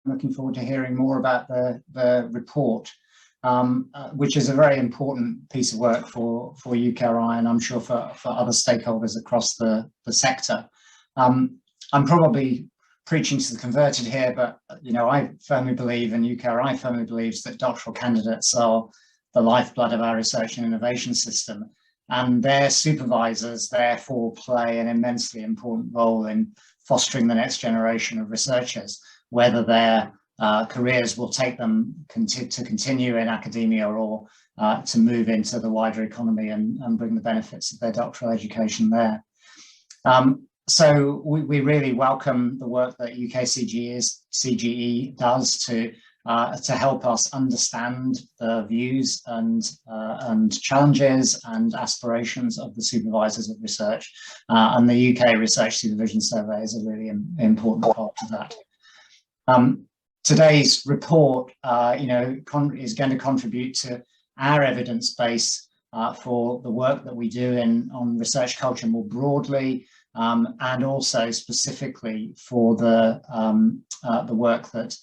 looking forward to hearing more about the report, which is a very important piece of work for UKRI, and I'm sure for other stakeholders across the sector. I'm probably preaching to the converted here, but I firmly believe, and UKRI firmly believes, that doctoral candidates are the lifeblood of our research and innovation system, and their supervisors therefore play an immensely important role in fostering the next generation of researchers, whether their careers will take them to continue in academia or to move into the wider economy and bring the benefits of their doctoral education there. So we really welcome the work that UKCGE does to help us understand the views and challenges and aspirations of the supervisors of research, and the UK Research Supervision Survey is a really important part of that. Today's report, is going to contribute to our evidence base for the work that we do on research culture more broadly, and also specifically for the work that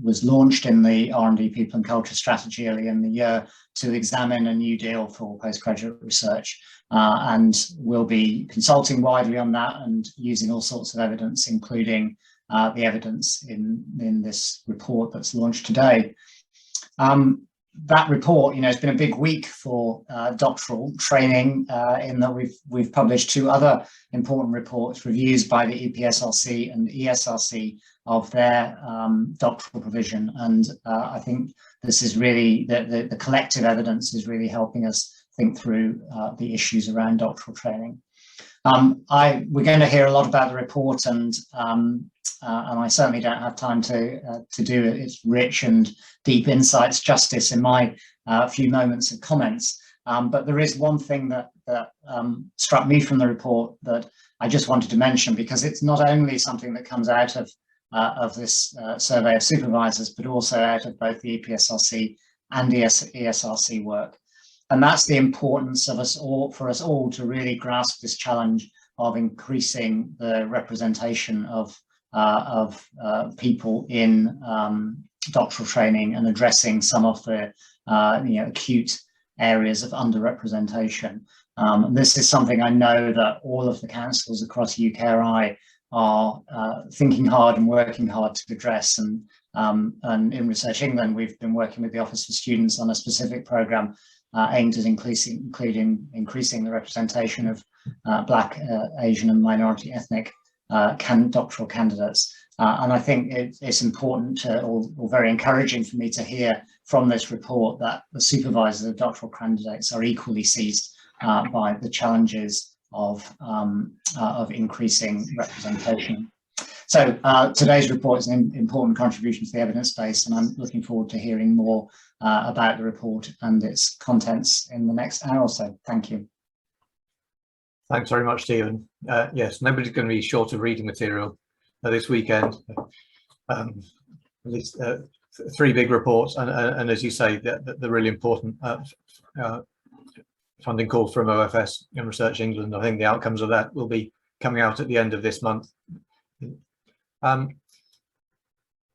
was launched in the R&D People and Culture Strategy early in the year to examine a new deal for postgraduate research. And we'll be consulting widely on that and using all sorts of evidence, including the evidence in this report that's launched today. That report, it's been a big week for doctoral training in that we've published two other important reports, reviews by the EPSRC and ESRC of their doctoral provision, and I think this is really the collective evidence is really helping us think through the issues around doctoral training. We're going to hear a lot about the report, and I certainly don't have time to do its rich and deep insights justice in my few moments of comments. But there is one thing that struck me from the report that I just wanted to mention, because it's not only something that comes out of this survey of supervisors, but also out of both the EPSRC and ESRC work. And that's the importance of for us all to really grasp this challenge of increasing the representation of people in doctoral training and addressing some of the acute areas of underrepresentation. This is something I know that all of the councils across UKRI are thinking hard and working hard to address. And in Research England, we've been working with the Office for Students on a specific programme aimed at increasing the representation of Black, Asian and minority ethnic doctoral candidates. And I think it's important or very encouraging for me to hear from this report that the supervisors of doctoral candidates are equally seized by the challenges of increasing representation. So today's report is an important contribution to the evidence base, and I'm looking forward to hearing more about the report and its contents in the next hour or so. Thank you. Thanks very much, Stephen. Yes, nobody's going to be short of reading material this weekend. At least 3 big reports, and as you say, the really important funding call from OFS and Research England. I think the outcomes of that will be coming out at the end of this month.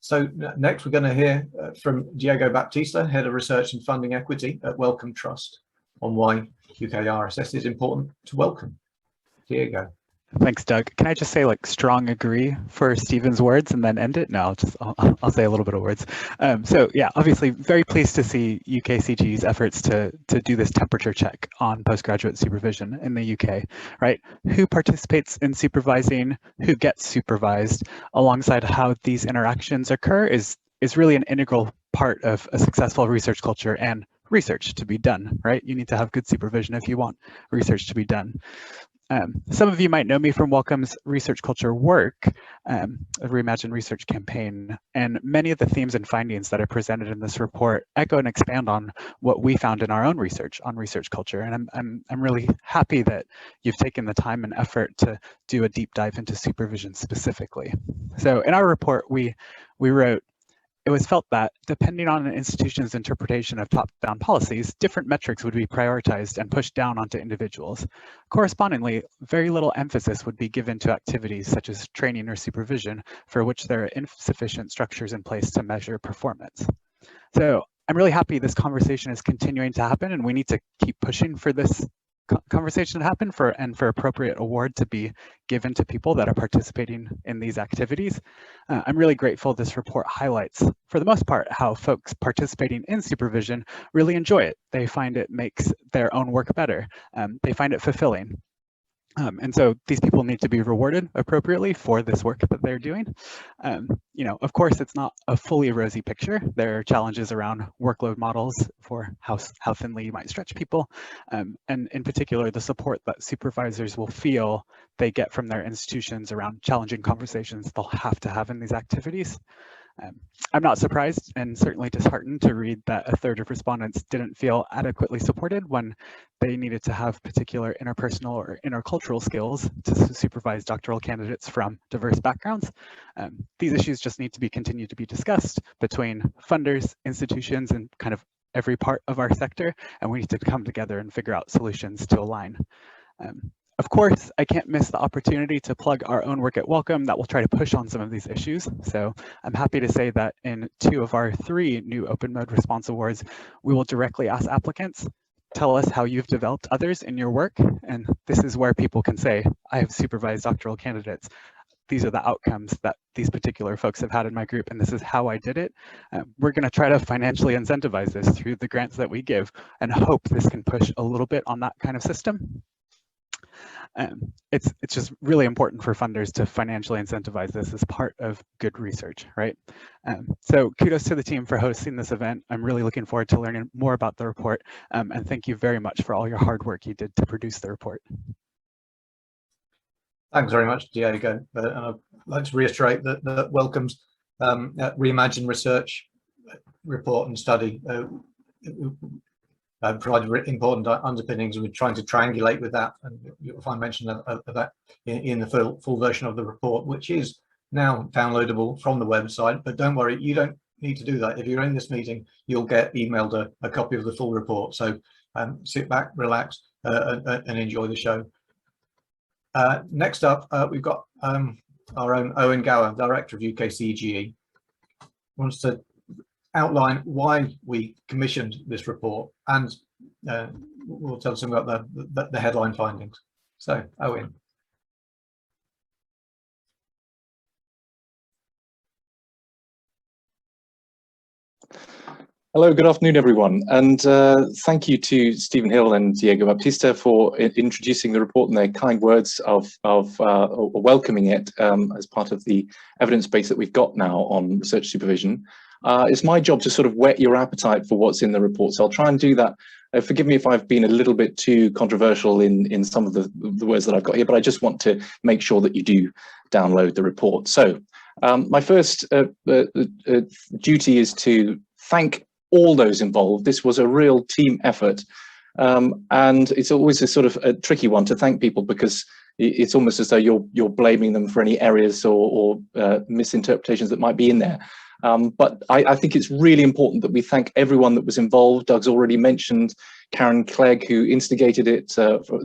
So next we're going to hear from Diego Baptista, Head of Research and Funding Equity at Wellcome Trust, on why UKRSS is important to Wellcome. Diego. Thanks, Doug. Can I just say strong agree for Stephen's words and then end it? No, I'll say a little bit of words. So yeah, obviously very pleased to see UKCGE's efforts to do this temperature check on postgraduate supervision in the UK, right? Who participates in supervising, who gets supervised, alongside how these interactions occur is really an integral part of a successful research culture and research to be done, right? You need to have good supervision if you want research to be done. Some of you might know me from Wellcome's research culture work, a Reimagine Research campaign, and many of the themes and findings that are presented in this report echo and expand on what we found in our own research on research culture. And I'm really happy that you've taken the time and effort to do a deep dive into supervision specifically. So in our report, we wrote, it was felt that, depending on an institution's interpretation of top-down policies, different metrics would be prioritized and pushed down onto individuals. Correspondingly, very little emphasis would be given to activities such as training or supervision, for which there are insufficient structures in place to measure performance. So I'm really happy this conversation is continuing to happen, and we need to keep pushing for this conversation to happen and for appropriate award to be given to people that are participating in these activities. I'm really grateful this report highlights, for the most part, how folks participating in supervision really enjoy it. They find it makes their own work better. They find it fulfilling. And so these people need to be rewarded appropriately for this work that they're doing. You know, of course, it's not a fully rosy picture. There are challenges around workload models for how thinly you might stretch people. And in particular, the support that supervisors will feel they get from their institutions around challenging conversations they'll have to have in these activities. I'm not surprised and certainly disheartened to read that a third of respondents didn't feel adequately supported when they needed to have particular interpersonal or intercultural skills to supervise doctoral candidates from diverse backgrounds. These issues just need to be continued to be discussed between funders, institutions, and kind of every part of our sector, and we need to come together and figure out solutions to align. Of course, I can't miss the opportunity to plug our own work at Wellcome that will try to push on some of these issues. So I'm happy to say that in 2 of our 3 new Open Mode Response Awards, we will directly ask applicants, tell us how you've developed others in your work. And this is where people can say, I have supervised doctoral candidates. These are the outcomes that these particular folks have had in my group, and this is how I did it. We're going to try to financially incentivize this through the grants that we give and hope this can push a little bit on that kind of system. It's just really important for funders to financially incentivize this as part of good research, right? So kudos to the team for hosting this event. I'm really looking forward to learning more about the report, and thank you very much for all your hard work you did to produce the report. Thanks very much, Diego. I'd like to reiterate that Wellcome's Reimagine Research report and study provided important underpinnings, and we're trying to triangulate with that, and you'll find mention of that in the full version of the report, which is now downloadable from the website. But don't worry, you don't need to do that. If you're in this meeting, you'll get emailed a copy of the full report. So sit back, relax, and enjoy the show. Next up, we've got our own Owen Gower, Director of UKCGE, wants to outline why we commissioned this report, and we'll tell some about the headline findings. So, Owen. Hello, good afternoon, everyone, and thank you to Stephen Hill and Diego Baptista for introducing the report and their kind words of welcoming it as part of the evidence base that we've got now on research supervision. It's my job to sort of whet your appetite for what's in the report, so I'll try and do that. Forgive me if I've been a little bit too controversial in some of the words that I've got here, but I just want to make sure that you do download the report. So my first duty is to thank all those involved. This was a real team effort, and it's always a sort of a tricky one to thank people, because it's almost as though you're blaming them for any errors or misinterpretations that might be in there. But I think it's really important that we thank everyone that was involved. Doug's already mentioned Karen Clegg, who instigated it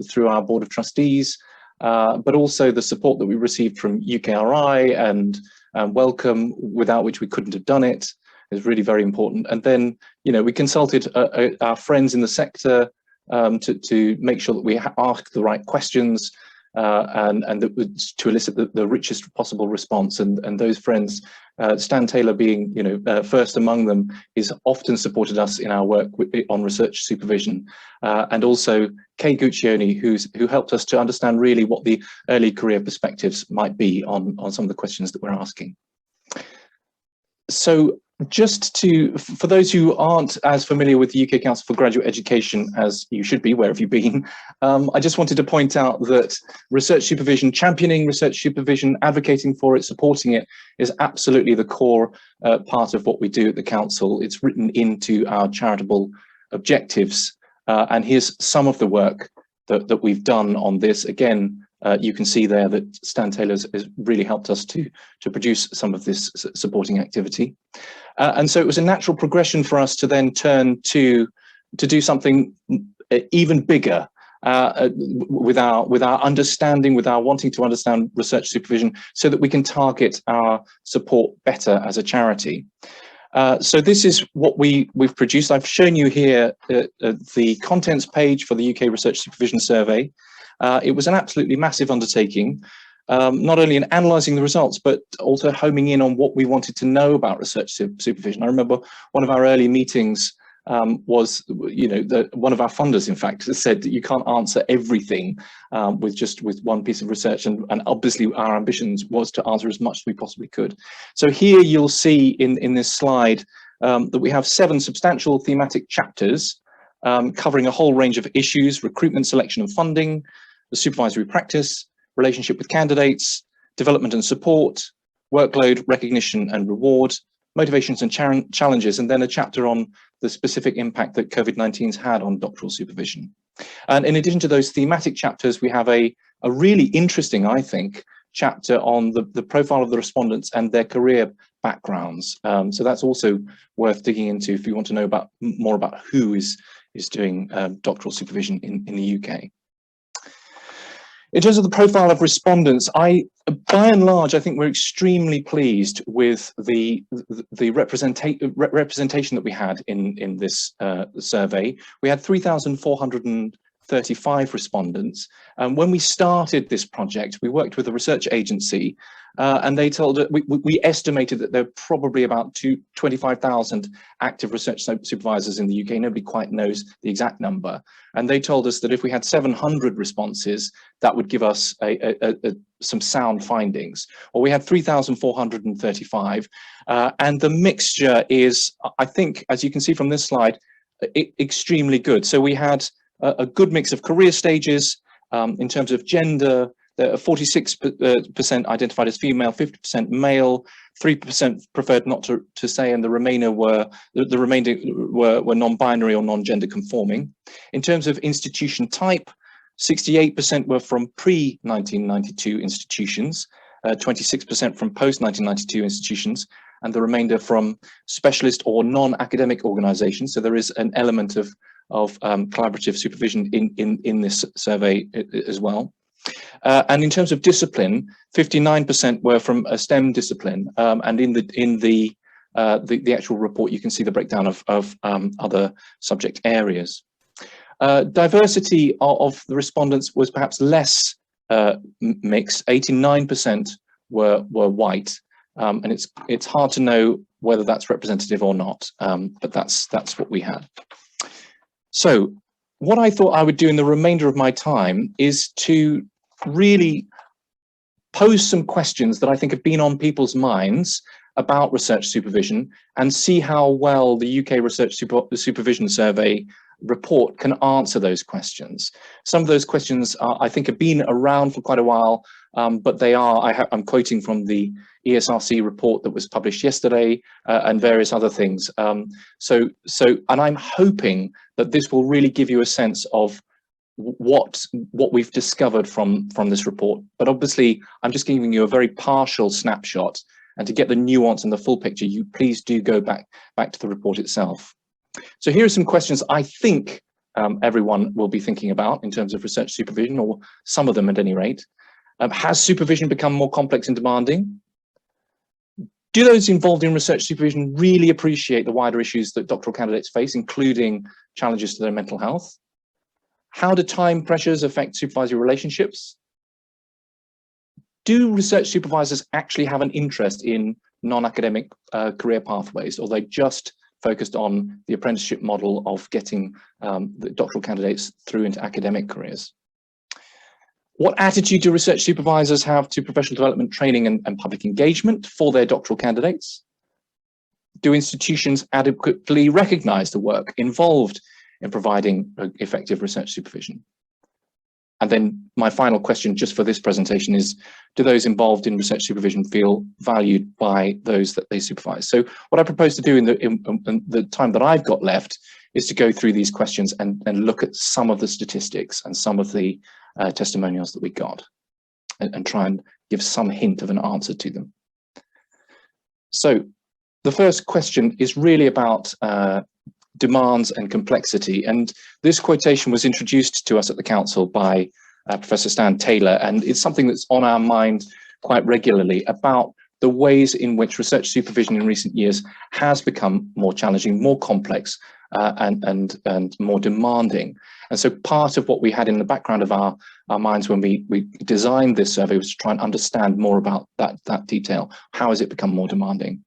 through our Board of Trustees, but also the support that we received from UKRI and Wellcome, without which we couldn't have done it, is really very important. And then, you know, we consulted our friends in the sector to make sure that we ask the right questions and that to elicit the richest possible response. And those friends, Stan Taylor being, you know, first among them, is often supported us in our work on research supervision, and also Kay Guccione, who helped us to understand really what the early career perspectives might be on some of the questions that we're asking. So just for those who aren't as familiar with the UK Council for Graduate Education, as you should be, where have you been? I just wanted to point out that research supervision, championing research supervision, advocating for it, supporting it, is absolutely the core part of what we do at the Council. It's written into our charitable objectives. And here's some of the work that we've done on this. Again, you can see there that Stan Taylor has really helped us to produce some of this supporting activity. And so it was a natural progression for us to then turn to do something even bigger with our understanding, with our wanting to understand research supervision, so that we can target our support better as a charity. So this is what we've produced. I've shown you here the contents page for the UK Research Supervision Survey. It was an absolutely massive undertaking, not only in analysing the results, but also homing in on what we wanted to know about research supervision. I remember one of our early meetings was, one of our funders, in fact, said that you can't answer everything with one piece of research, and obviously our ambitions was to answer as much as we possibly could. So here you'll see in this slide that we have 7 substantial thematic chapters covering a whole range of issues: recruitment, selection and funding, the supervisory practice, relationship with candidates, development and support, workload, recognition and reward, motivations and challenges, and then a chapter on the specific impact that COVID-19's had on doctoral supervision. And in addition to those thematic chapters, we have a really interesting, I think, chapter on the profile of the respondents and their career backgrounds. So that's also worth digging into if you want to know more about who is doing doctoral supervision in the UK. In terms of the profile of respondents, by and large, I think we're extremely pleased with the representation that we had in this survey. We had 3,435 respondents. And when we started this project, we worked with a research agency, and they told us, we estimated that there are probably about 25,000 active research supervisors in the UK. Nobody quite knows the exact number. And they told us that if we had 700 responses, that would give us some sound findings. Well, we had 3,435, and the mixture is, I think, as you can see from this slide, extremely good. So we had a good mix of career stages. In terms of gender, 46% identified as female, 50% male, 3% preferred not to say, and the remainder were non-binary or non-gender conforming. In terms of institution type, 68% were from pre-1992 institutions, 26% from post-1992 institutions, and the remainder from specialist or non-academic organizations. So there is an element of collaborative supervision in this survey as well. And in terms of discipline, 59% were from a STEM discipline, and in the actual report you can see the breakdown of other subject areas. Diversity of the respondents was perhaps less mixed. 89% were white, and it's hard to know whether that's representative or not, but that's what we had. So what I thought I would do in the remainder of my time is to really pose some questions that I think have been on people's minds about research supervision, and see how well the UK Research Supervision Survey report can answer those questions. Some of those questions I think have been around for quite a while, but they are, I'm quoting from the ESRC report that was published yesterday, and various other things. And I'm hoping that this will really give you a sense of what we've discovered from this report. But obviously, I'm just giving you a very partial snapshot, and to get the nuance and the full picture, you please do go back to the report itself. So here are some questions I think everyone will be thinking about in terms of research supervision, or some of them at any rate. Has supervision become more complex and demanding? Do those involved in research supervision really appreciate the wider issues that doctoral candidates face, including challenges to their mental health? How do time pressures affect supervisory relationships? Do research supervisors actually have an interest in non-academic career pathways, or are they just focused on the apprenticeship model of getting the doctoral candidates through into academic careers? What attitude do research supervisors have to professional development, training and public engagement for their doctoral candidates? Do institutions adequately recognise the work involved in providing effective research supervision? And then my final question just for this presentation is, do those involved in research supervision feel valued by those that they supervise? So what I propose to do in the time that I've got left is to go through these questions and look at some of the statistics and some of the testimonials that we got. and try and give some hint of an answer to them. So the first question is really about demands and complexity, and this quotation was introduced to us at the council by Professor Stan Taylor, and it's something that's on our mind quite regularly about the ways in which research supervision in recent years has become more challenging, more complex, and more demanding. And so part of what we had in the background of our minds when we designed this survey was to try and understand more about that detail. How has it become more demanding?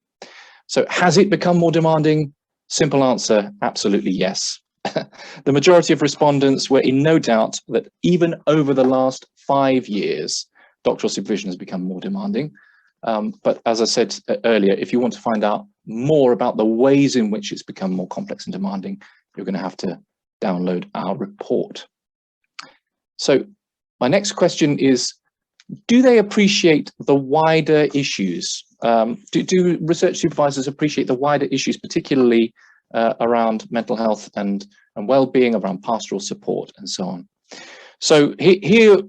So has it become more demanding? Simple answer, absolutely yes. The majority of respondents were in no doubt that even over the last 5 years, doctoral supervision has become more demanding. But as I said earlier, if you want to find out more about the ways in which it's become more complex and demanding, you're going to have to download our report. So my next question is, do they appreciate the wider issues? Do research supervisors appreciate the wider issues, particularly around mental health and well-being, around pastoral support and so on? So here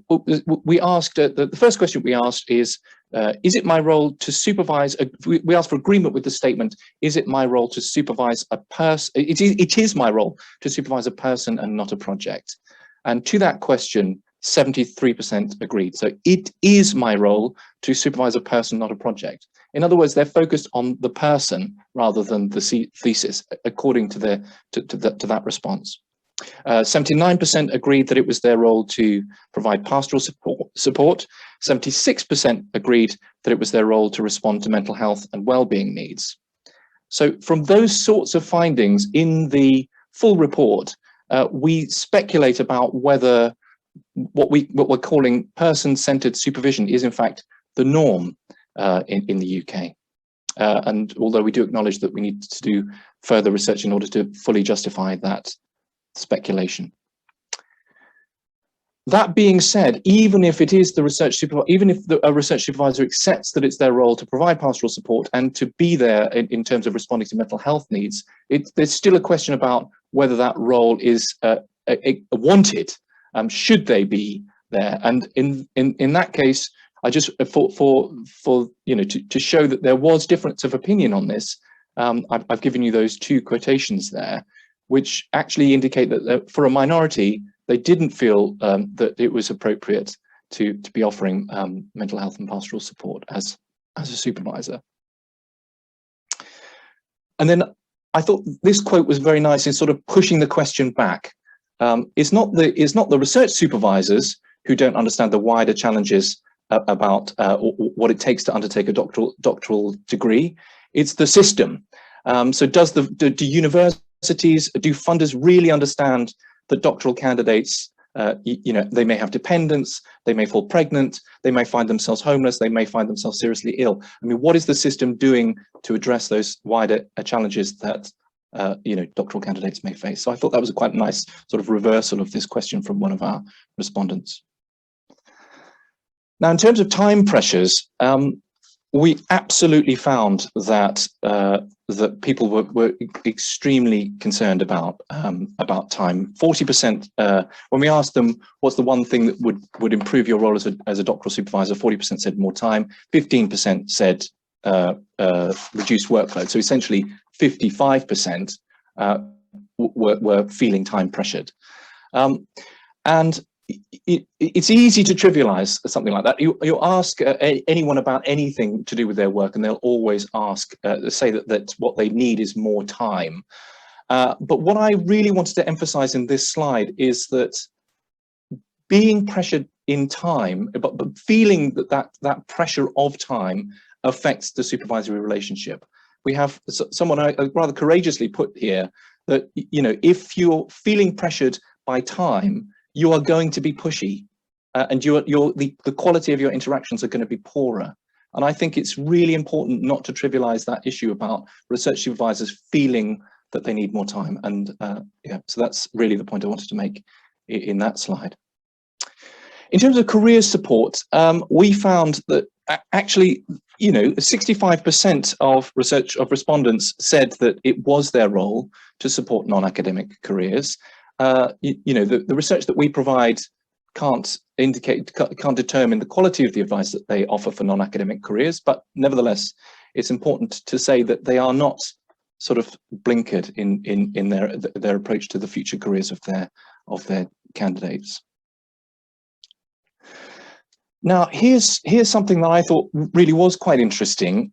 we asked, the first question we asked is it my role to supervise, we asked for agreement with the statement, is it my role to supervise a person, it is my role to supervise a person and not a project. And to that question, 73% agreed. So it is my role to supervise a person, not a project. In other words, they're focused on the person rather than the thesis, according to that response. 79% agreed that it was their role to provide pastoral support. 76% agreed that it was their role to respond to mental health and well-being needs. So from those sorts of findings in the full report, we speculate about whether what we're calling person-centered supervision is in fact the norm in the UK. And although we do acknowledge that we need to do further research in order to fully justify that speculation. That being said, even if it is the research supervisor, even if a research supervisor accepts that it's their role to provide pastoral support and to be there in terms of responding to mental health needs, there's still a question about whether that role is wanted. Should they be there? And in that case, I just for you know to show that there was difference of opinion on this, I've given you those two quotations there, which actually indicate that for a minority, they didn't feel that it was appropriate to be offering mental health and pastoral support as a supervisor. And then I thought this quote was very nice in sort of pushing the question back. It's not the research supervisors who don't understand the wider challenges about what it takes to undertake a doctoral degree. It's the system. So do universities, do funders really understand that doctoral candidates, you know, they may have dependents, they may fall pregnant, they may find themselves homeless, they may find themselves seriously ill. I mean, what is the system doing to address those wider challenges that you know, doctoral candidates may face? So I thought that was a quite nice sort of reversal of this question from one of our respondents. Now, in terms of time pressures, we absolutely found that that people were extremely concerned about time. 40%, when we asked them what's the one thing that would improve your role as a doctoral supervisor, 40% said more time, 15% said reduced workload. So essentially 55% were feeling time pressured. And it's easy to trivialize something like that. You ask anyone about anything to do with their work, and they'll always ask, say that what they need is more time. But what I really wanted to emphasize in this slide is that being pressured in time, but feeling that pressure of time affects the supervisory relationship. We have someone I rather courageously put here that, you know, if you're feeling pressured by time, you are going to be pushy, and the quality of your interactions are going to be poorer. And I think it's really important not to trivialize that issue about research supervisors feeling that they need more time. And yeah, so that's really the point I wanted to make in that slide. In terms of career support, we found that actually, you know, 65% of respondents said that it was their role to support non-academic careers. You know, the research that we provide can't determine the quality of the advice that they offer for non-academic careers, but nevertheless, it's important to say that they are not sort of blinkered in their approach to the future careers of their candidates. Now, here's something that I thought really was quite interesting.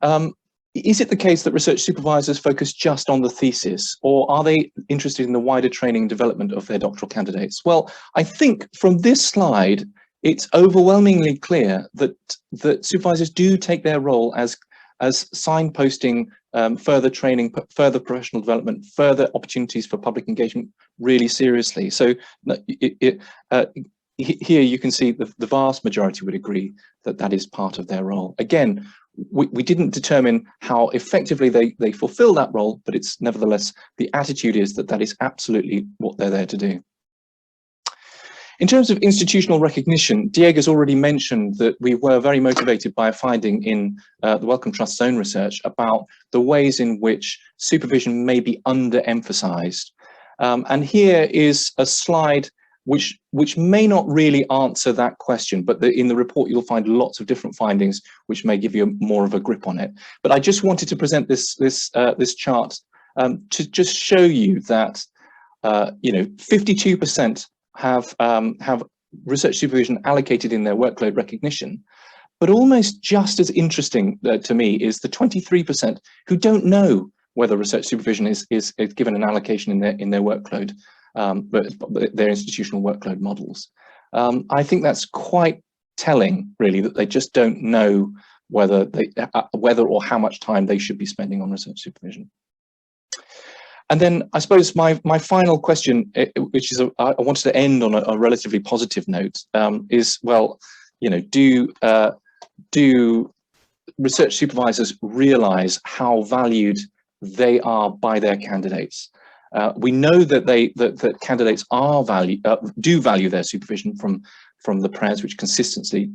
Is it the case that research supervisors focus just on the thesis, or are they interested in the wider training and development of their doctoral candidates? Well, I think from this slide, it's overwhelmingly clear that supervisors do take their role as signposting further training, further professional development, further opportunities for public engagement really seriously. So here you can see the vast majority would agree that that is part of their role. Again, we didn't determine how effectively they fulfill that role, but it's nevertheless, the attitude is that that is absolutely what they're there to do. In terms of institutional recognition, Diego's already mentioned that we were very motivated by a finding in the Wellcome Trust's own research about the ways in which supervision may be underemphasized. And here is a slide which may not really answer that question, but in the report you'll find lots of different findings which may give you more of a grip on it. But I just wanted to present this chart to just show you that 52% have research supervision allocated in their workload recognition, but almost just as interesting to me is the 23% who don't know whether research supervision is given an allocation in their workload. But their institutional workload models. I think that's quite telling, really, that they just don't know whether or how much time they should be spending on research supervision. And then I suppose my final question, which is I wanted to end on a relatively positive note, is, well, do research supervisors realise how valued they are by their candidates? We know that candidates do value their supervision from the prayers, which consistently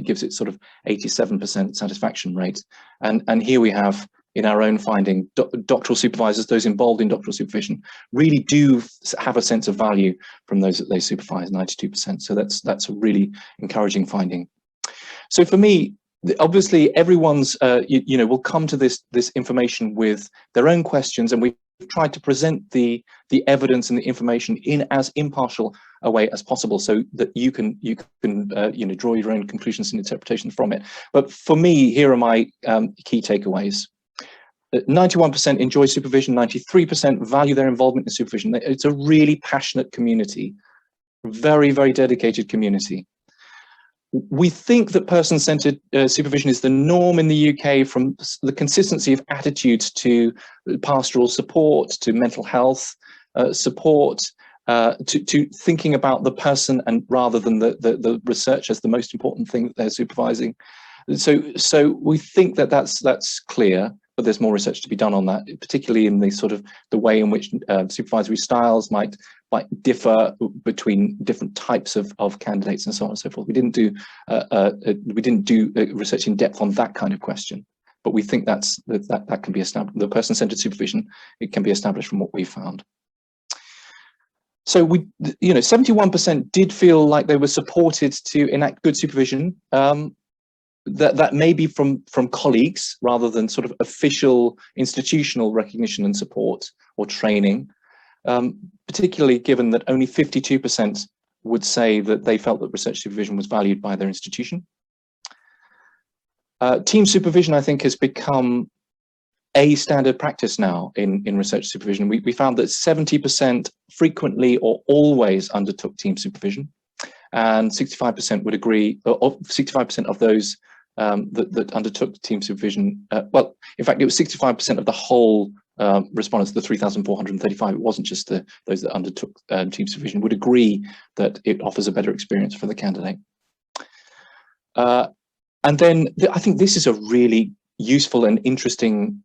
gives it sort of 87% satisfaction rate. And here we have in our own finding, doctoral supervisors, those involved in doctoral supervision, really do have a sense of value from those that they supervise, 92%. So that's a really encouraging finding. So for me, obviously everyone's will come to this information with their own questions, and we've tried to present the evidence and the information in as impartial a way as possible, so that you can draw your own conclusions and interpretations from it. But for me, here are my key takeaways. 91% enjoy supervision, 93% value their involvement in supervision. It's a really passionate community, very, very dedicated community. We think that person-centered supervision is the norm in the UK, from the consistency of attitudes to pastoral support, to mental health support, to thinking about the person and rather than the research as the most important thing that they're supervising. So we think that that's clear, but there's more research to be done on that, particularly in the sort of the way in which supervisory styles might differ between different types of candidates and so on and so forth. We didn't do research in depth on that kind of question, but we think that can be established. The person-centered supervision, it can be established from what we found. So 71% did feel like they were supported to enact good supervision. That may be from colleagues rather than sort of official institutional recognition and support or training, particularly given that only 52% would say that they felt that research supervision was valued by their institution. Team supervision, I think, has become a standard practice now in research supervision. We found that 70% frequently or always undertook team supervision, and 65% would agree, or 65% of those that undertook team supervision, well, in fact, it was 65% of the whole respondents, the 3,435, it wasn't just those that undertook team supervision, would agree that it offers a better experience for the candidate. And then I think this is a really useful and interesting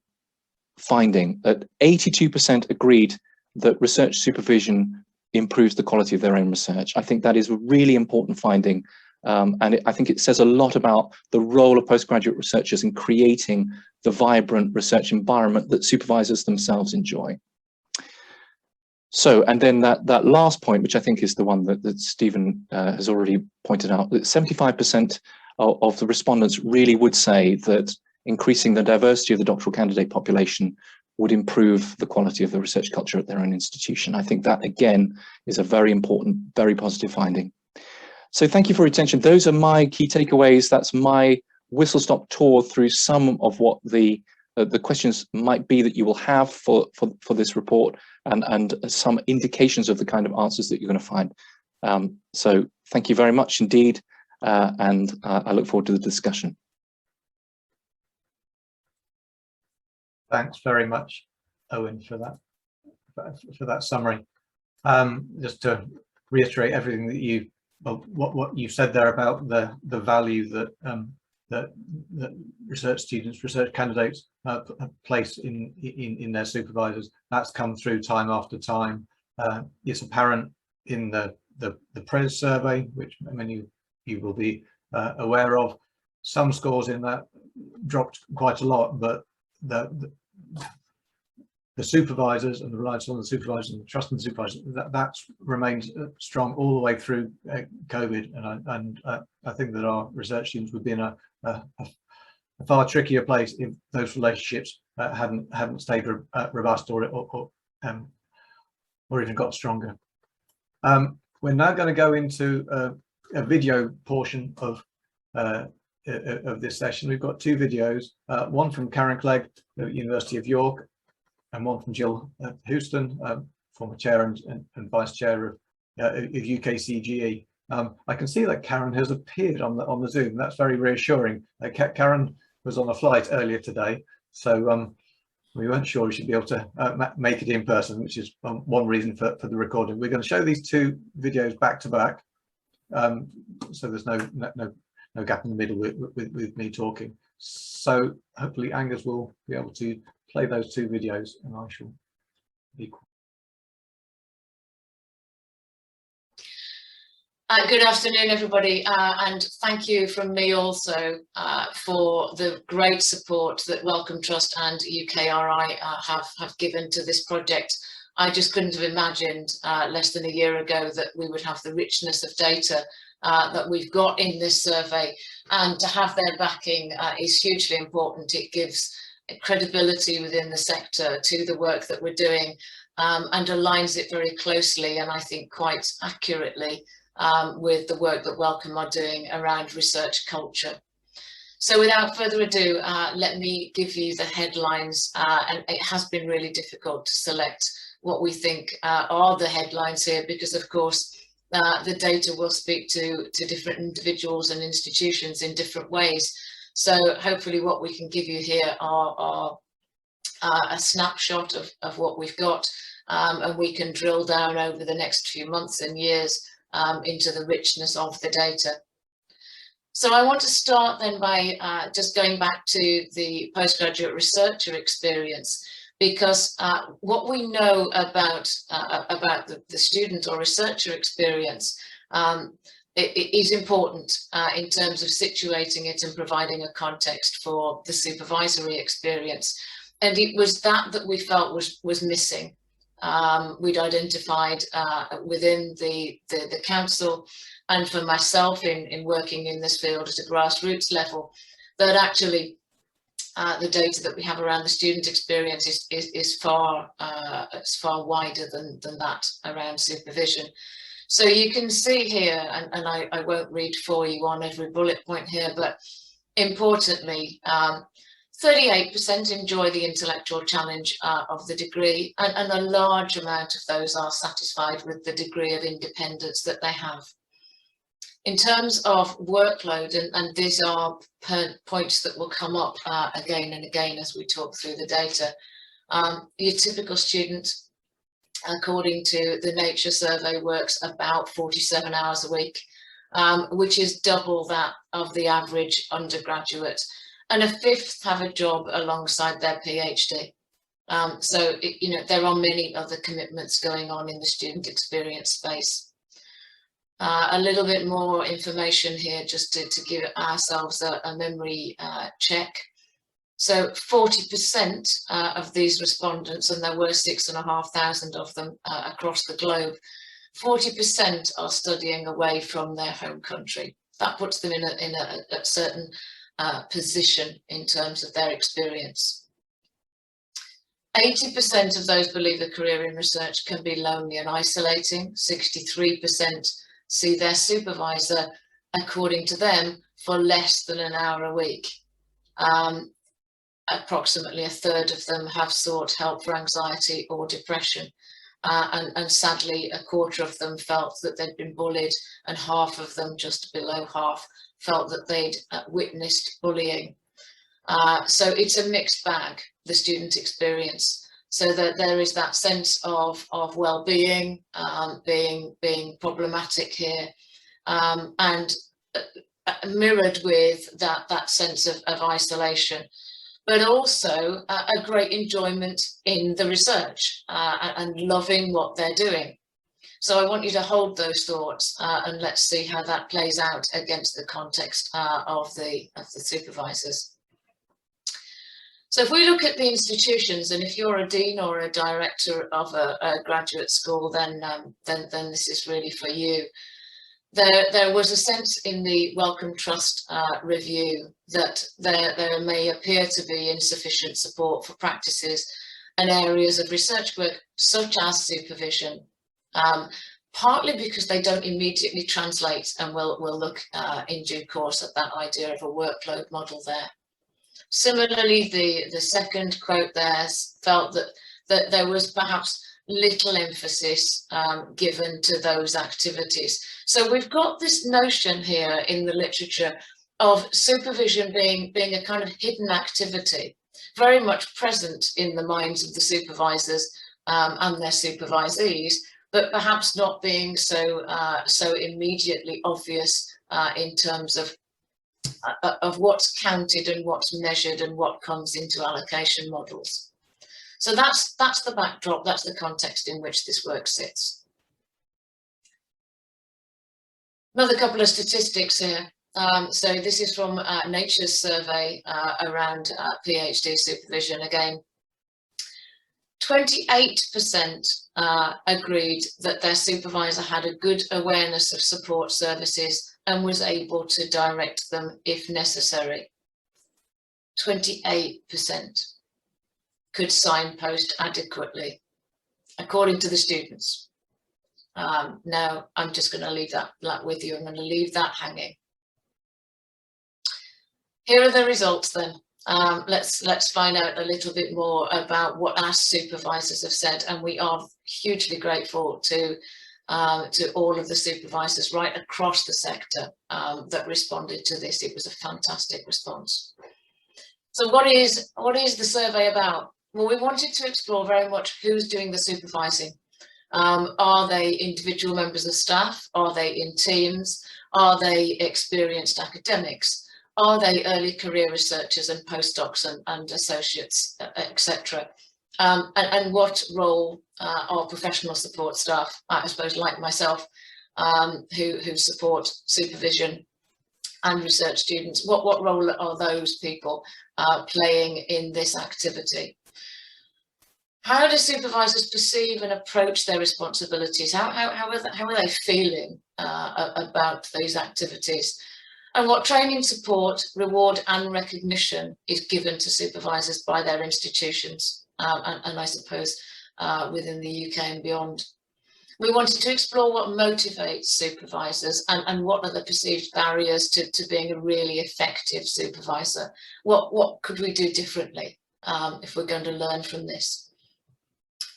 finding, that 82% agreed that research supervision improves the quality of their own research. I think that is a really important finding. And I think it says a lot about the role of postgraduate researchers in creating the vibrant research environment that supervisors themselves enjoy. So, and then that last point, which I think is the one that Stephen has already pointed out, that 75% of the respondents really would say that increasing the diversity of the doctoral candidate population would improve the quality of the research culture at their own institution. I think that, again, is a very important, very positive finding. So thank you for your attention. Those are my key takeaways. That's my whistle-stop tour through some of what the questions might be that you will have for this report, and some indications of the kind of answers that you're going to find. So thank you very much indeed, and I look forward to the discussion. Thanks very much, Owen, for that summary. Just to reiterate everything that what you said there about the value that that research students, research candidates place in their supervisors, that's come through time after time. It's apparent in the PRES survey, which many of you will be aware of. Some scores in that dropped quite a lot, but the supervisors and the reliance on the supervisors and the trust in the supervisors, that's remained strong all the way through COVID, and I think that our research students would be in a far trickier place if those relationships hadn't stayed robust or even got stronger. We're now going to go into a video portion of this session. We've got two videos, one from Karen Clegg at the University of York, and one from Gill Houston, former chair and vice chair of UKCGE. I can see that Karen has appeared on the Zoom. That's very reassuring. Karen was on a flight earlier today, so we weren't sure we should be able to make it in person, which is one reason for the recording. We're going to show these two videos back to back, so there's no gap in the middle with me talking. So hopefully Angus will be able to play those two videos, and I shall be quiet. Good afternoon, everybody, and thank you from me also for the great support that Wellcome Trust and UKRI have given to this project. I just couldn't have imagined less than a year ago that we would have the richness of data that we've got in this survey, and to have their backing is hugely important. It gives credibility within the sector to the work that we're doing, and aligns it very closely, and I think quite accurately, with the work that Wellcome are doing around research culture. So without further ado, let me give you the headlines, and it has been really difficult to select what we think are the headlines here, because of course the data will speak to different individuals and institutions in different ways. So hopefully what we can give you here are a snapshot of what we've got, and we can drill down over the next few months and years into the richness of the data. So I want to start then by just going back to the postgraduate researcher experience, because what we know about the student or researcher experience it is important in terms of situating it and providing a context for the supervisory experience. And it was that we felt was missing. We'd identified within the council, and for myself in working in this field at a grassroots level, that actually the data that we have around the student experience is far wider than that around supervision. So you can see here, and I won't read for you on every bullet point here, but importantly, 38% enjoy the intellectual challenge of the degree, and a large amount of those are satisfied with the degree of independence that they have. In terms of workload, and these are points that will come up again and again as we talk through the data, your typical student, according to the Nature survey, works about 47 hours a week, which is double that of the average undergraduate. And a fifth have a job alongside their PhD. So, there are many other commitments going on in the student experience space. A little bit more information here just to give ourselves a memory check. So 40% of these respondents, and there were 6,500 of them across the globe, 40% are studying away from their home country. That puts them in a certain position in terms of their experience. 80% of those believe a career in research can be lonely and isolating. 63% see their supervisor, according to them, for less than an hour a week. Approximately a third of them have sought help for anxiety or depression. And sadly, a quarter of them felt that they'd been bullied, and half of them, just below half, felt that they'd witnessed bullying. So it's a mixed bag, the student experience. So that there is that sense of well-being being problematic here, and mirrored with that sense of isolation, but also a great enjoyment in the research and loving what they're doing. So I want you to hold those thoughts and let's see how that plays out against the context of the supervisors. So if we look at the institutions, and if you're a dean or a director of a graduate school, then this is really for you. There was a sense in the Wellcome Trust review that there may appear to be insufficient support for practices and areas of research work, such as supervision, partly because they don't immediately translate, and we'll look in due course at that idea of a workload model there. Similarly, the second quote there felt that there was perhaps little emphasis given to those activities. So we've got this notion here in the literature of supervision being a kind of hidden activity, very much present in the minds of the supervisors and their supervisees, but perhaps not being so immediately obvious in terms of what's counted and what's measured and what comes into allocation models. So that's the backdrop, that's the context in which this work sits. Another couple of statistics here. So this is from Nature's survey around PhD supervision again. 28% agreed that their supervisor had a good awareness of support services and was able to direct them if necessary. 28% could signpost adequately, according to the students. Now, I'm just going to leave that with you. I'm going to leave that hanging. Here are the results then. Let's find out a little bit more about what our supervisors have said, and we are hugely grateful to all of the supervisors right across the sector that responded to this. It was a fantastic response. So what is the survey about? Well, we wanted to explore very much who's doing the supervising. Are they individual members of staff? Are they in teams? Are they experienced academics? Are they early career researchers and postdocs and associates, etc.? And what role are professional support staff, I suppose like myself, who support supervision and research students, what role are those people playing in this activity? How do supervisors perceive and approach their responsibilities? How are they feeling about these activities? And what training, support, reward and recognition is given to supervisors by their institutions, and I suppose within the UK and beyond. We wanted to explore what motivates supervisors and what are the perceived barriers to being a really effective supervisor. What could we do differently if we're going to learn from this?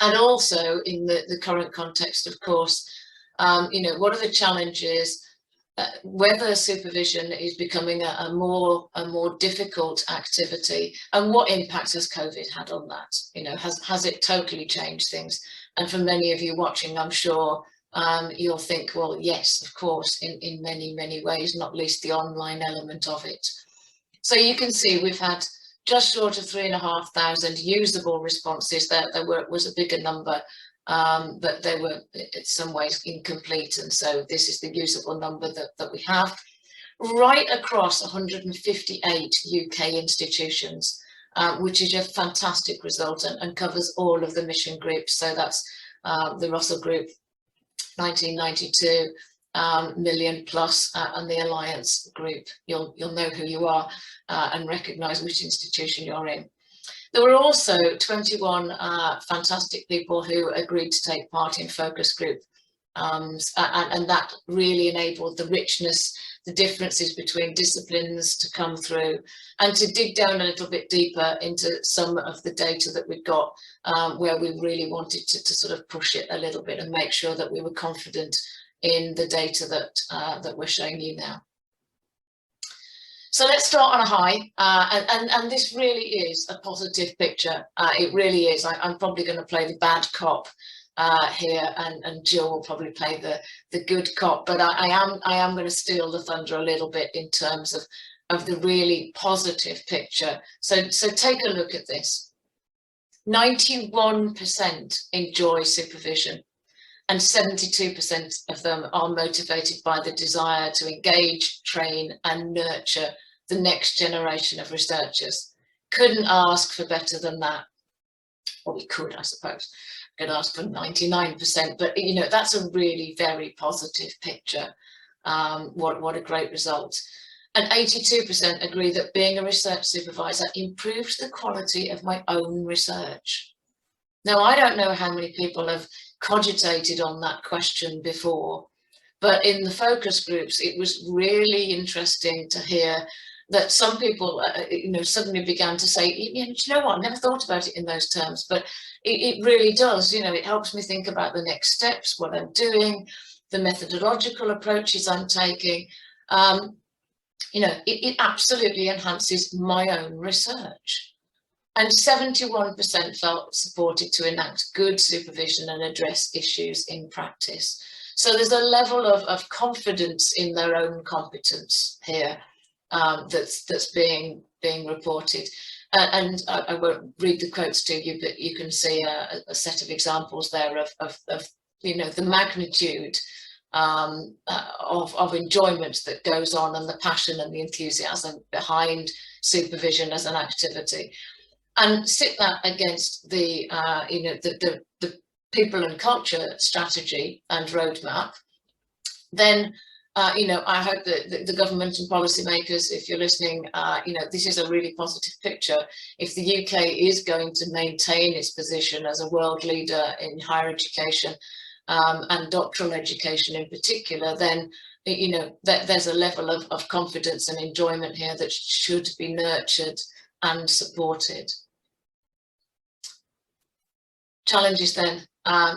And also in the current context, of course, what are the challenges? Whether supervision is becoming a more difficult activity, and what impact has COVID had on that? Has it totally changed things? And for many of you watching, I'm sure you'll think, well, yes, of course, in many ways, not least the online element of it. So you can see we've had just short of 3,500 usable responses. There was a bigger number, but they were in some ways incomplete, and so this is the usable number that we have right across 158 UK institutions, which is a fantastic result and covers all of the mission groups. So that's the Russell Group 1992 million plus, and the Alliance Group. You'll know who you are and recognise which institution you're in. There were also 21 fantastic people who agreed to take part in focus group, and that really enabled the richness, the differences between disciplines to come through, and to dig down a little bit deeper into some of the data that we've got, where we really wanted to sort of push it a little bit and make sure that we were confident in the data that we're showing you now. So let's start on a high, and this really is a positive picture. It really is. I'm probably going to play the bad cop here, and Gill will probably play the good cop. But I am going to steal the thunder a little bit in terms of the really positive picture. So take a look at this. 91% enjoy supervision, and 72% of them are motivated by the desire to engage, train and nurture the next generation of researchers. Couldn't ask for better than that. Well, we could, I suppose. Could ask for 99%, but you know, that's a really very positive picture. What a great result. And 82% agree that being a research supervisor improves the quality of my own research. Now, I don't know how many people have cogitated on that question before, but in the focus groups, it was really interesting to hear that some people, suddenly began to say, you know what, I never thought about it in those terms, but it really does. You know, it helps me think about the next steps, what I'm doing, the methodological approaches I'm taking. It absolutely enhances my own research. And 71% felt supported to enact good supervision and address issues in practice. So there's a level of confidence in their own competence here that's being reported. And I won't read the quotes to you, but you can see a set of examples there of the magnitude of enjoyment that goes on, and the passion and the enthusiasm behind supervision as an activity. And sit that against the people and culture strategy and roadmap, then I hope that the government and policymakers, if you're listening, this is a really positive picture. If the UK is going to maintain its position as a world leader in higher education and doctoral education in particular, then there's a level of confidence and enjoyment here that should be nurtured and supported. Challenges then,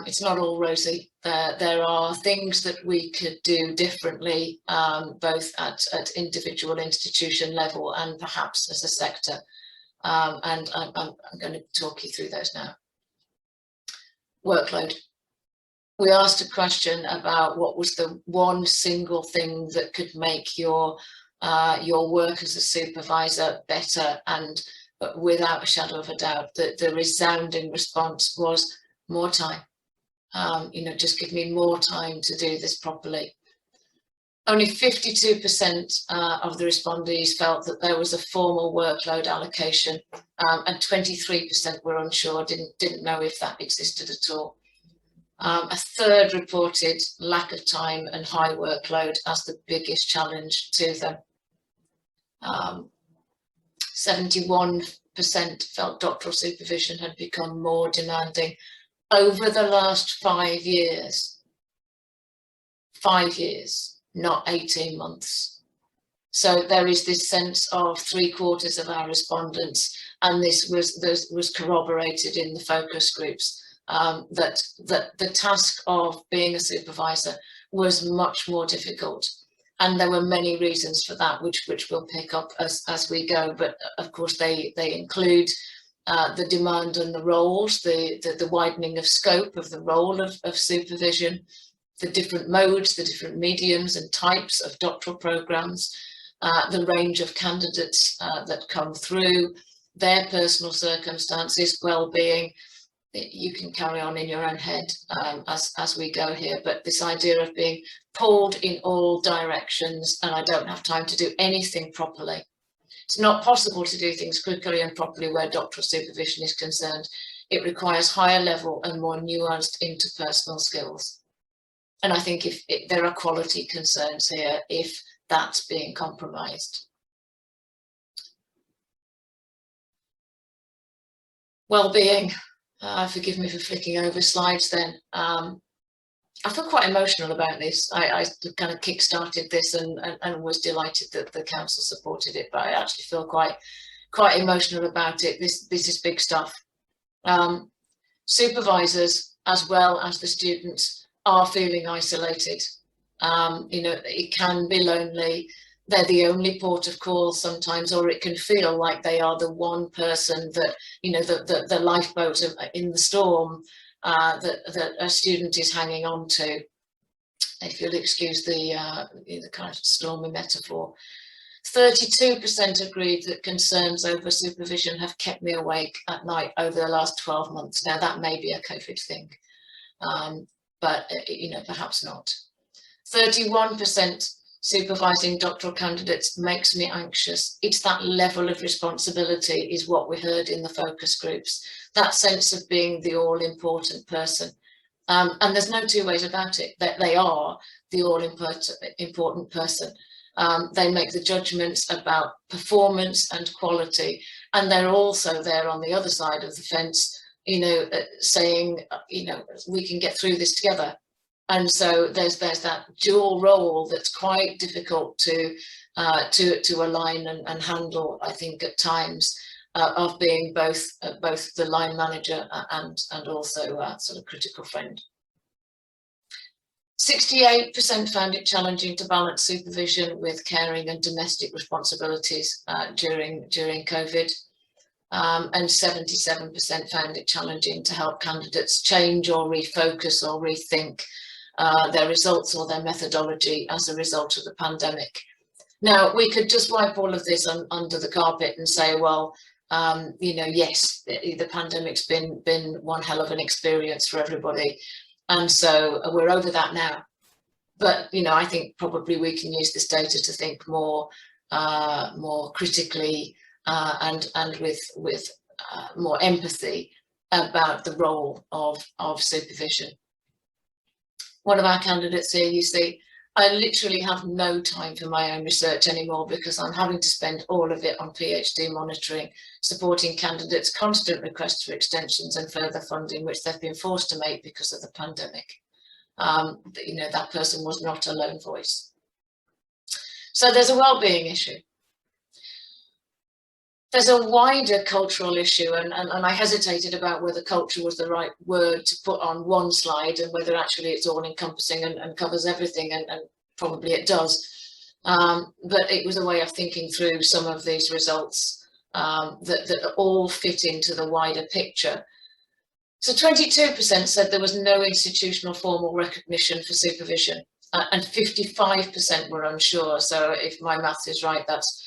it's not all rosy. There are things that we could do differently, both at individual institution level and perhaps as a sector. And I'm going to talk you through those now. Workload. We asked a question about what was the one single thing that could make your work as a supervisor better, and without a shadow of a doubt, the resounding response was more time. Just give me more time to do this properly. Only 52% of the respondees felt that there was a formal workload allocation, and 23% were unsure, didn't know if that existed at all. A third reported lack of time and high workload as the biggest challenge to them. 71% felt doctoral supervision had become more demanding over the last 5 years. 5 years, not 18 months. So there is this sense of 3/4 of our respondents, and this was corroborated in the focus groups, that the task of being a supervisor was much more difficult. And there were many reasons for that, which we'll pick up as we go. But of course, they include the demand and the roles, the widening of scope of the role of supervision, the different modes, the different mediums and types of doctoral programs, the range of candidates that come through, their personal circumstances, well-being. You can carry on in your own head as we go here, but this idea of being pulled in all directions, and I don't have time to do anything properly. It's not possible to do things quickly and properly where doctoral supervision is concerned. It requires higher level and more nuanced interpersonal skills. And I think if there are quality concerns here, if that's being compromised. Well-being, forgive me for flicking over slides then. I feel quite emotional about this. I kind of kick-started this and was delighted that the council supported it, but I actually feel quite emotional about it. This is big stuff. Supervisors, as well as the students, are feeling isolated. You know, it can be lonely. They're the only port of call sometimes, or it can feel like they are the one person that, you know, the lifeboat in the storm that a student is hanging on to, if you'll excuse the kind of stormy metaphor. 32% agreed that concerns over supervision have kept me awake at night over the last 12 months. Now that may be a COVID thing, but you know, perhaps not. 31% supervising doctoral candidates makes me anxious. It's that level of responsibility is what we heard in the focus groups. That sense of being the all-important person. And there's no two ways about it, that they are the all-important person. They make the judgments about performance and quality, and they're also there on the other side of the fence, you know, saying, you know, we can get through this together. And so there's that dual role that's quite difficult to align and handle, I think, at times, of being both the line manager and also sort of critical friend. 68% found it challenging to balance supervision with caring and domestic responsibilities during COVID, and 77% found it challenging to help candidates change or refocus or rethink their results or their methodology as a result of the pandemic. Now, we could just wipe all of this under the carpet and say, well, you know, yes, the pandemic's been one hell of an experience for everybody. And so we're over that now. But, you know, I think probably we can use this data to think more critically and with more empathy about the role of supervision. One of our candidates here, you see, I literally have no time for my own research anymore because I'm having to spend all of it on PhD monitoring, supporting candidates' constant requests for extensions and further funding, which they've been forced to make because of the pandemic. You know, that person was not a lone voice. So there's a well-being issue. There's a wider cultural issue, and I hesitated about whether culture was the right word to put on one slide and whether actually it's all encompassing and covers everything, and probably it does. But it was a way of thinking through some of these results that all fit into the wider picture. So 22% said there was no institutional formal recognition for supervision, and 55% were unsure. So if my maths is right, that's,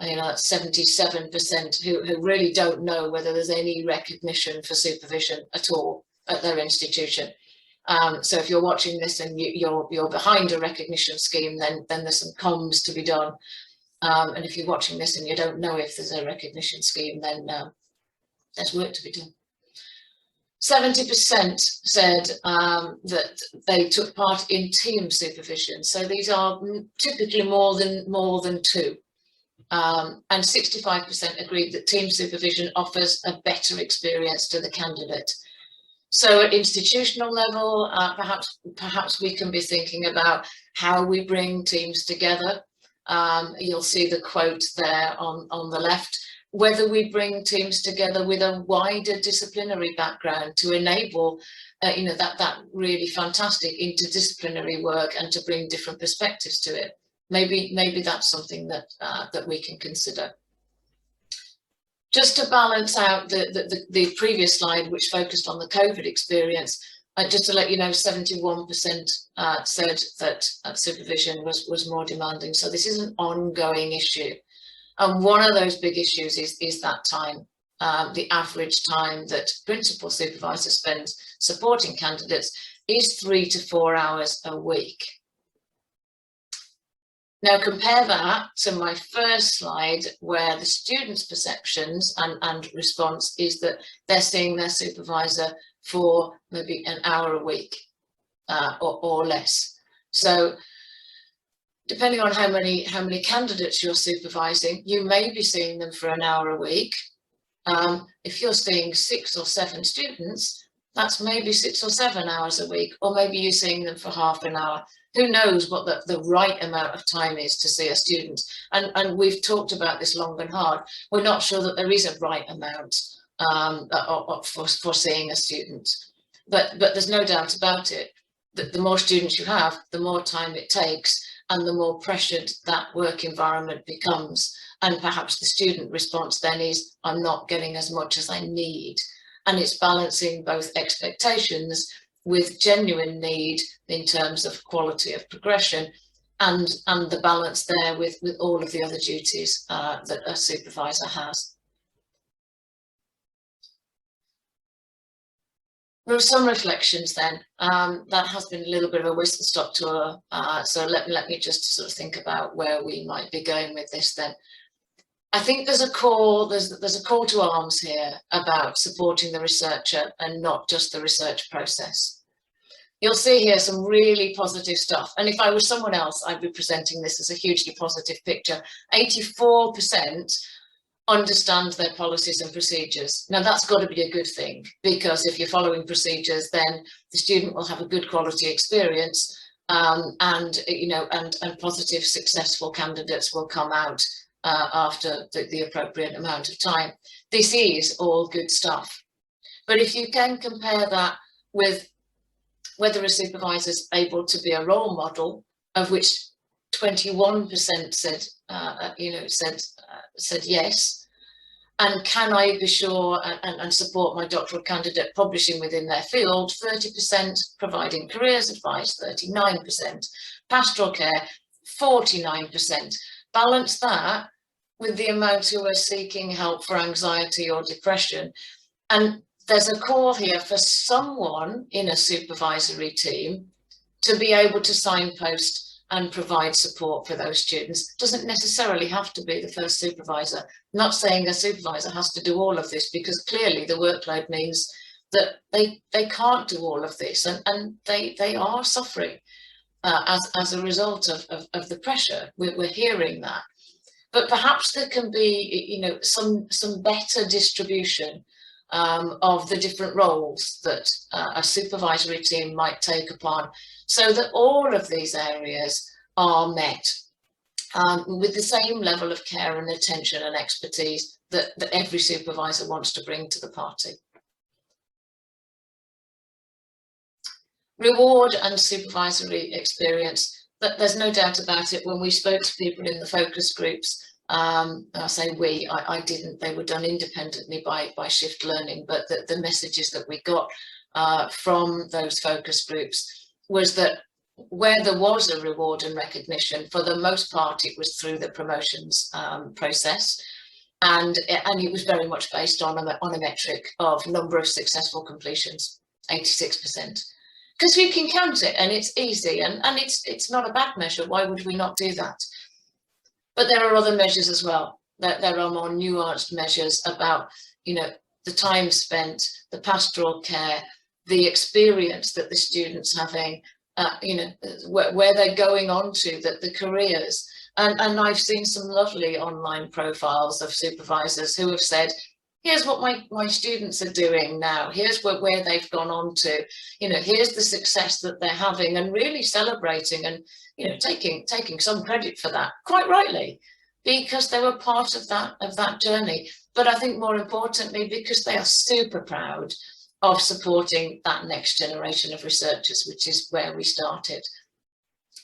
you know, that's 77% who really don't know whether there's any recognition for supervision at all at their institution. So if you're watching this and you're behind a recognition scheme, then there's some comms to be done. And if you're watching this and you don't know if there's a recognition scheme, then there's work to be done. 70% said that they took part in team supervision. So these are typically more than two. And 65% agreed that team supervision offers a better experience to the candidate. So at institutional level, perhaps we can be thinking about how we bring teams together. You'll see the quote there on the left. Whether we bring teams together with a wider disciplinary background to enable, you know, that really fantastic interdisciplinary work and to bring different perspectives to it. Maybe that's something that we can consider. Just to balance out the previous slide, which focused on the COVID experience, just to let you know, 71% said that supervision was more demanding. So this is an ongoing issue. And one of those big issues is that time, the average time that principal supervisors spend supporting candidates is 3 to 4 hours a week. Now compare that to my first slide, where the students' perceptions and response is that they're seeing their supervisor for maybe an hour a week or less. So depending on how many candidates you're supervising, you may be seeing them for an hour a week. If you're seeing 6 or 7 students, that's maybe 6 or 7 hours a week, or maybe you're seeing them for half an hour. Who knows what the right amount of time is to see a student? And we've talked about this long and hard. We're not sure that there is a right amount for seeing a student, but there's no doubt about it that the more students you have, the more time it takes, and the more pressured that work environment becomes. And perhaps the student response then is, I'm not getting as much as I need. And it's balancing both expectations with genuine need in terms of quality of progression, and the balance there with all of the other duties that a supervisor has. There are some reflections then. That has been a little bit of a whistle stop tour, so let me just sort of think about where we might be going with this then. I think there's a call to arms here about supporting the researcher and not just the research process. You'll see here some really positive stuff, and if I was someone else, I'd be presenting this as a hugely positive picture. 84% understand their policies and procedures. Now that's got to be a good thing, because if you're following procedures, then the student will have a good quality experience, and positive, successful candidates will come out after the appropriate amount of time. This is all good stuff. But if you can compare that with whether a supervisor is able to be a role model, of which 21% said yes, and can I be sure and support my doctoral candidate publishing within their field, 30%, providing careers advice, 39%, pastoral care, 49%. Balance that with the amount who are seeking help for anxiety or depression. And there's a call here for someone in a supervisory team to be able to signpost and provide support for those students. Doesn't necessarily have to be the first supervisor. I'm not saying a supervisor has to do all of this, because clearly the workload means that they can't do all of this, and they are suffering as a result of the pressure. We're hearing that. But perhaps there can be, some better distribution of the different roles that a supervisory team might take upon, so that all of these areas are met with the same level of care and attention and expertise that every supervisor wants to bring to the party. Reward and supervisory experience. There's no doubt about it. When we spoke to people in the focus groups, I say we, I didn't, they were done independently by Shift Learning, but the messages that we got from those focus groups was that where there was a reward and recognition, for the most part, it was through the promotions process. And it was very much based on a metric of number of successful completions, 86%. Because you can count it and it's easy, and it's not a bad measure. Why would we not do that? But there are other measures as well. There are more nuanced measures about, the time spent, the pastoral care, the experience that the student's having, where they're going on to, the careers. And I've seen some lovely online profiles of supervisors who have said, here's what my students are doing now. Here's where they've gone on to, here's the success that they're having, and really celebrating and, taking some credit for that, quite rightly, because they were part of that journey. But I think more importantly, because they are super proud of supporting that next generation of researchers, which is where we started.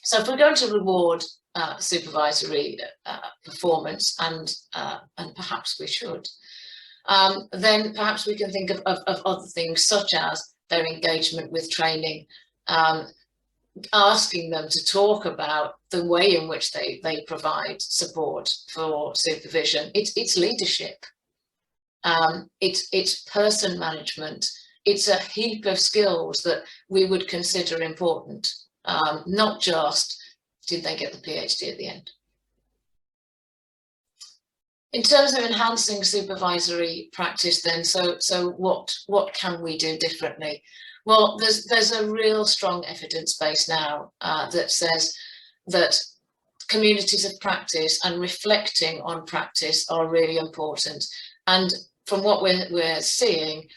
So if we're going to reward supervisory performance, and perhaps we should, then perhaps we can think of other things, such as their engagement with training, asking them to talk about the way in which they provide support for supervision. It's leadership, it's person management, it's a heap of skills that we would consider important, not just did they get the PhD at the end? In terms of enhancing supervisory practice then, so what can we do differently? Well, there's a real strong evidence base now that says that communities of practice and reflecting on practice are really important. And from what we're seeing,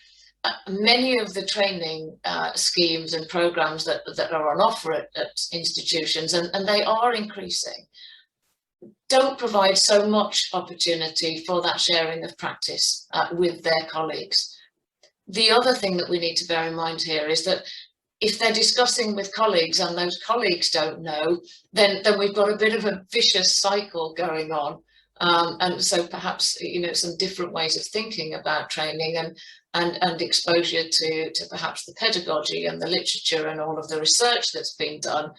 many of the training schemes and programs that are on offer at institutions, and they are increasing, don't provide so much opportunity for that sharing of practice with their colleagues. The other thing that we need to bear in mind here is that if they're discussing with colleagues and those colleagues don't know, then we've got a bit of a vicious cycle going on. And so perhaps, some different ways of thinking about training and exposure to perhaps the pedagogy and the literature and all of the research that's been done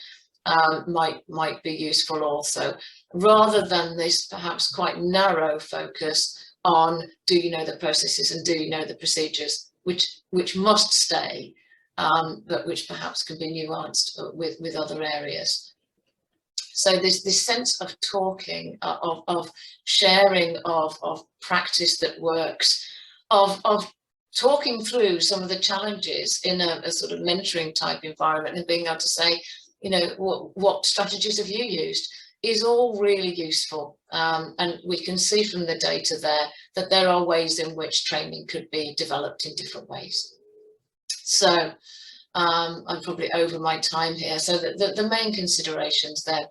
might be useful also, rather than this perhaps quite narrow focus on do you know the processes and do you know the procedures, which must stay, but which perhaps can be nuanced with other areas. So there's this sense of talking, of sharing of practice that works, of talking through some of the challenges in a sort of mentoring type environment, and being able to say, what strategies have you used, is all really useful. And we can see from the data there that there are ways in which training could be developed in different ways. So I'm probably over my time here. So the main considerations there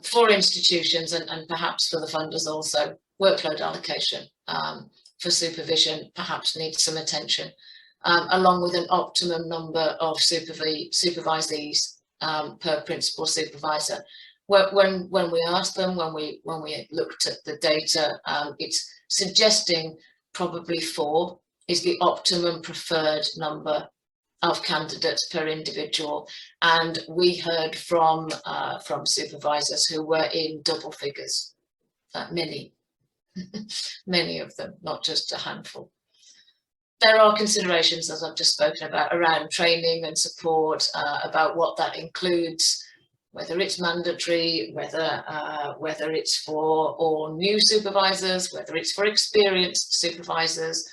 for institutions and perhaps for the funders also, workload allocation for supervision perhaps needs some attention, along with an optimum number of supervisees per principal supervisor. When we asked them, when we looked at the data, it's suggesting probably 4 is the optimum preferred number of candidates per individual, and we heard from supervisors who were in double figures, many of them, not just a handful. There are considerations, as I've just spoken about, around training and support, about what that includes, whether it's mandatory, whether it's for all new supervisors, whether it's for experienced supervisors.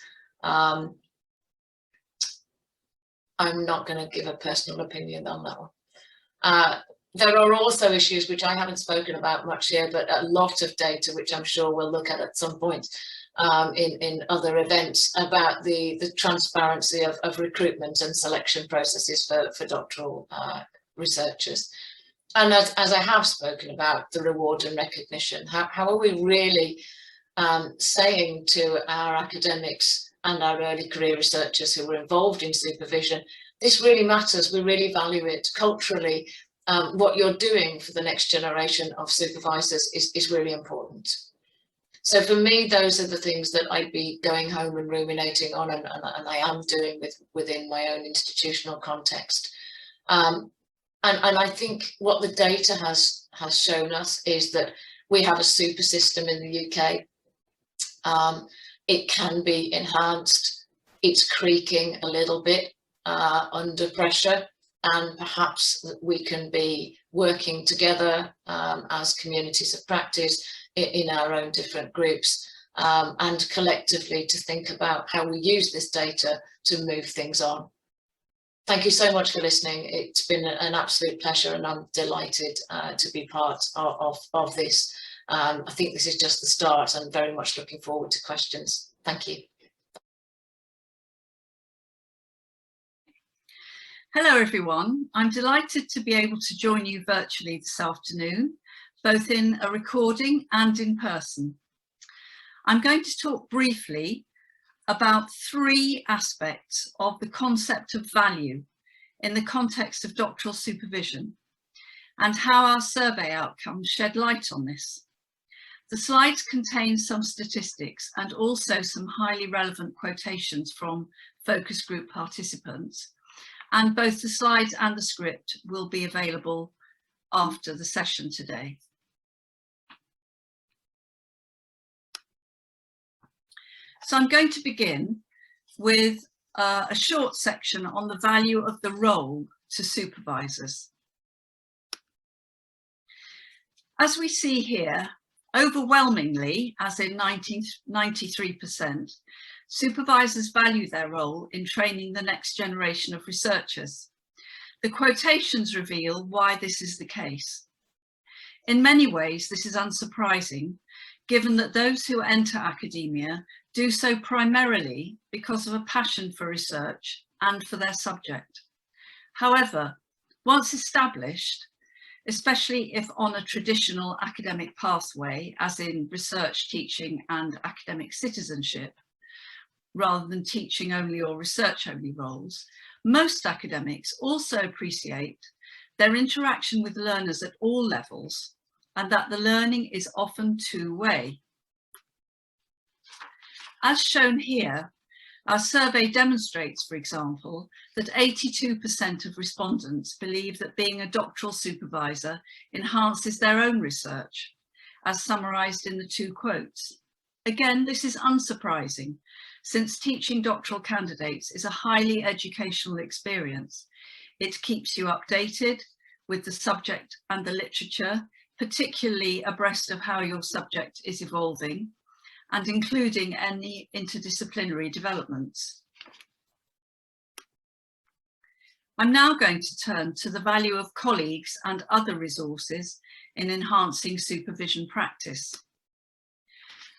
I'm not going to give a personal opinion on that one. There are also issues which I haven't spoken about much here, but a lot of data, which I'm sure we'll look at some point in other events, about the transparency of recruitment and selection processes for doctoral researchers. And as I have spoken about, the reward and recognition, how are we really saying to our academics and our early career researchers who were involved in supervision, this really matters, we really value it culturally, what you're doing for the next generation of supervisors is really important. So for me, those are the things that I'd be going home and ruminating on, and I am doing within my own institutional context. And I think what the data has shown us is that we have a super system in the UK. It can be enhanced. It's creaking a little bit under pressure, and perhaps we can be working together as communities of practice in our own different groups, and collectively to think about how we use this data to move things on. Thank you so much for listening. It's been an absolute pleasure, and I'm delighted to be part of this. I think this is just the start. I'm very much looking forward to questions. Thank you. Hello everyone. I'm delighted to be able to join you virtually this afternoon, both in a recording and in person. I'm going to talk briefly about 3 aspects of the concept of value in the context of doctoral supervision, and how our survey outcomes shed light on this. The slides contain some statistics and also some highly relevant quotations from focus group participants, and both the slides and the script will be available after the session today. So I'm going to begin with a short section on the value of the role to supervisors. As we see here, overwhelmingly, as in 93%, supervisors value their role in training the next generation of researchers. The quotations reveal why this is the case. In many ways, this is unsurprising, given that those who enter academia do so primarily because of a passion for research and for their subject. However, once established, especially if on a traditional academic pathway, as in research, teaching and academic citizenship, rather than teaching only or research only roles, most academics also appreciate their interaction with learners at all levels and that the learning is often two-way. As shown here, our survey demonstrates, for example, that 82% of respondents believe that being a doctoral supervisor enhances their own research, as summarised in the two quotes. Again, this is unsurprising, since teaching doctoral candidates is a highly educational experience. It keeps you updated with the subject and the literature, particularly abreast of how your subject is evolving, and including any interdisciplinary developments. I'm now going to turn to the value of colleagues and other resources in enhancing supervision practice.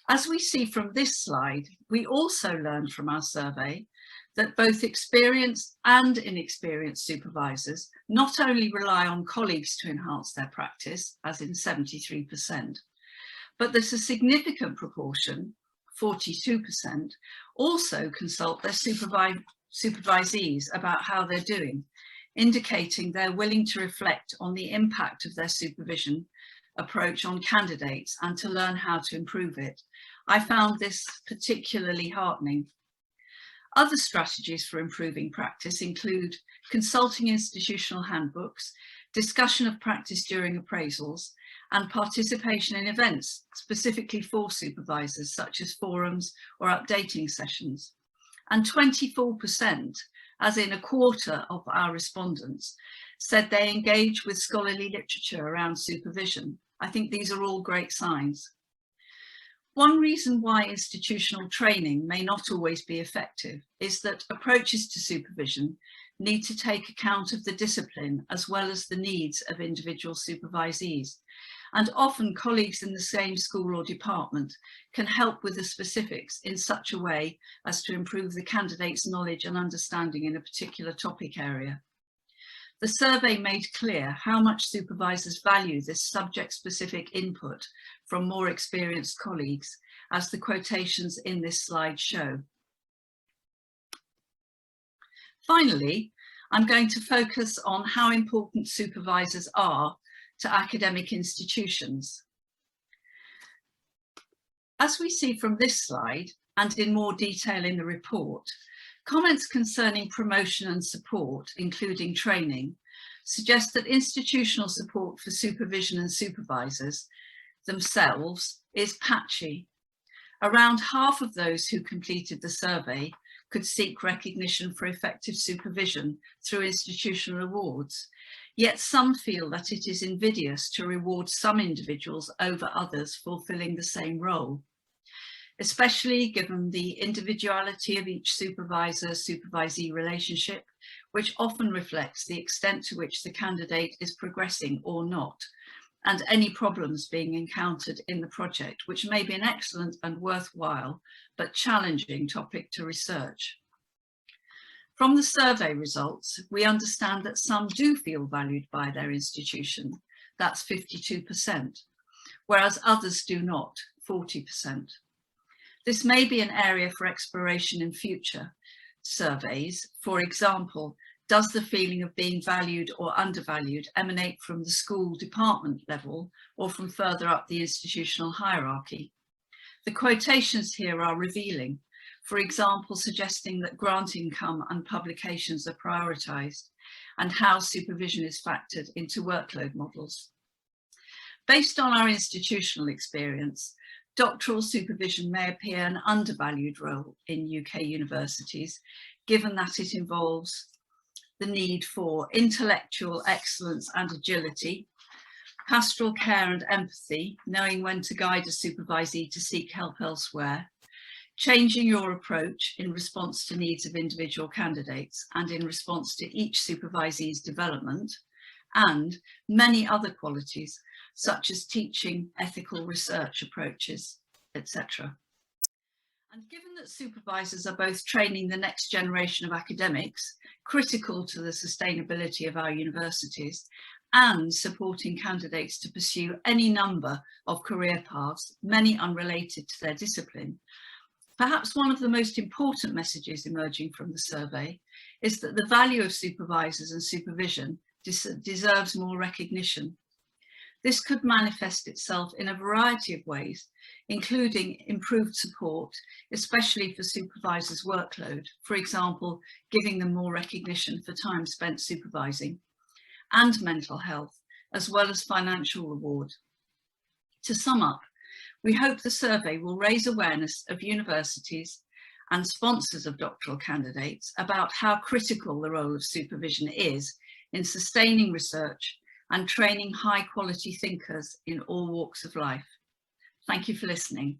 As we see from this slide, we also learned from our survey that both experienced and inexperienced supervisors not only rely on colleagues to enhance their practice, as in 73%, but that a significant proportion, 42%, also consult their supervisees about how they're doing, indicating they're willing to reflect on the impact of their supervision approach on candidates and to learn how to improve it. I found this particularly heartening. Other strategies for improving practice include consulting institutional handbooks, discussion of practice during appraisals, and participation in events specifically for supervisors, such as forums or updating sessions. And 24%, as in a quarter of our respondents, said they engage with scholarly literature around supervision. I think these are all great signs. One reason why institutional training may not always be effective is that approaches to supervision need to take account of the discipline as well as the needs of individual supervisees. And often colleagues in the same school or department can help with the specifics in such a way as to improve the candidate's knowledge and understanding in a particular topic area. The survey made clear how much supervisors value this subject-specific input from more experienced colleagues, as the quotations in this slide show. Finally, I'm going to focus on how important supervisors are to academic institutions. As we see from this slide, and in more detail in the report, comments concerning promotion and support, including training, suggest that institutional support for supervision and supervisors themselves is patchy. Around half of those who completed the survey could seek recognition for effective supervision through institutional awards, yet some feel that it is invidious to reward some individuals over others fulfilling the same role, especially given the individuality of each supervisor-supervisee relationship, which often reflects the extent to which the candidate is progressing or not, and any problems being encountered in the project, which may be an excellent and worthwhile but challenging topic to research. From the survey results, we understand that some do feel valued by their institution, that's 52%, whereas others do not, 40%. This may be an area for exploration in future surveys. For example, does the feeling of being valued or undervalued emanate from the school department level or from further up the institutional hierarchy? The quotations here are revealing, for example, suggesting that grant income and publications are prioritised and how supervision is factored into workload models. Based on our institutional experience, doctoral supervision may appear an undervalued role in UK universities, given that it involves the need for intellectual excellence and agility, pastoral care and empathy, knowing when to guide a supervisee to seek help elsewhere, changing your approach in response to needs of individual candidates and in response to each supervisee's development, and many other qualities such as teaching, ethical research approaches, etc. And given that supervisors are both training the next generation of academics, critical to the sustainability of our universities, and supporting candidates to pursue any number of career paths, many unrelated to their discipline, perhaps one of the most important messages emerging from the survey is that the value of supervisors and supervision deserves more recognition. This could manifest itself in a variety of ways, including improved support, especially for supervisors' workload, for example, giving them more recognition for time spent supervising, and mental health, as well as financial reward. To sum up, we hope the survey will raise awareness of universities and sponsors of doctoral candidates about how critical the role of supervision is in sustaining research and training high quality thinkers in all walks of life. Thank you for listening.